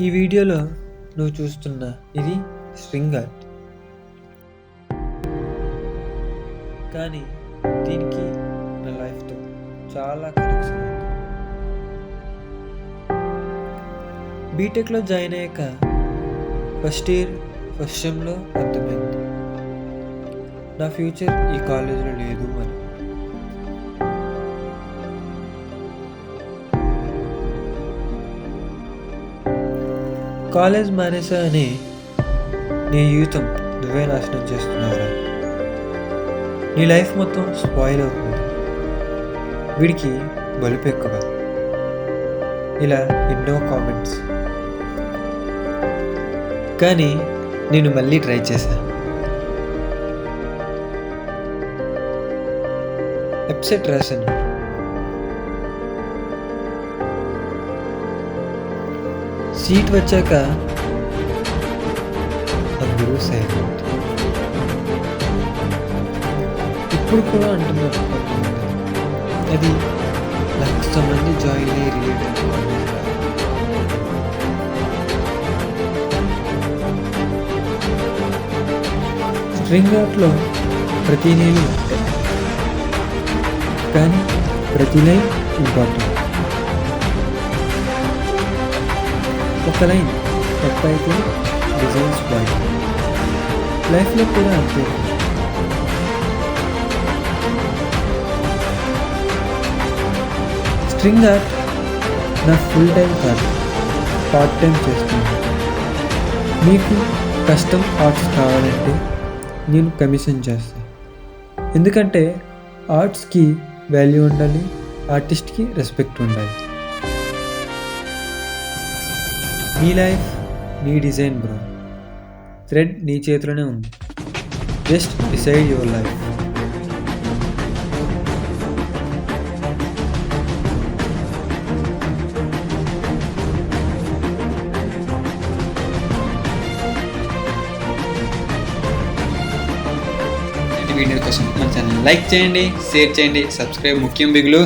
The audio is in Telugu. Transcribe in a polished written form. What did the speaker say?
ఈ వీడియోలో నువ్వు చూస్తున్న ఇది స్ట్రింగ్ ఆర్ట్, కానీ దీనికి నా లైఫ్తో చాలా కనెక్షన్ ఉంది. బీటెక్లో జాయిన్ అయ్యాక ఫస్ట్ సెమ్లో అర్థమైంది నా ఫ్యూచర్ ఈ కాలేజీలో లేదు అని. కాలేజ్ మానేసా అని నీ జీవితం నువ్వే నాశనం చేస్తున్నావురా, నీ లైఫ్ మొత్తం స్పాయిల్ అవుతుంది, వీడికి బలుపు ఎక్కువ, ఇలా ఎన్నో కామెంట్స్. కానీ నేను మళ్ళీ ట్రై చేశాను. వెబ్సైట్ రాశాను, సీట్ వచ్చాక అందరూ సైలెంట్. ఇప్పుడు కూడా అంటున్నారు అది 1,00,000 మంది జాయిన్ అయ్యి రిలేట్ స్ట్రింగ్ ఆర్ట్లో ప్రతి లైన్ ఉంటాయి, కానీ ప్రతి లైన్ ఇంపార్టెంట్. ఒక లైన్ తప్పైతే డిజైన్ స్పాయిల్. లైఫ్లో కూడా అంతే. స్ట్రింగ్ ఆర్ట్ నా ఫుల్ టైం కాదు, పార్ట్ టైం చేస్తున్నాను. మీకు కస్టమ్ ఆర్ట్స్ కావాలంటే నేను కమిషన్ చేస్తాను, ఎందుకంటే ఆర్ట్స్కి వాల్యూ ఉండాలి, ఆర్టిస్ట్కి రెస్పెక్ట్ ఉండాలి. నీ లైఫ్ నీ డిజైన్ బ్రో, థ్రెడ్ నీ చేతిలోనే ఉంది, just decide your life. Video కోసం మన ఛానల్ లైక్ చేయండి, షేర్ చేయండి, సబ్స్క్రైబ్ ముఖ్యం బిగులు.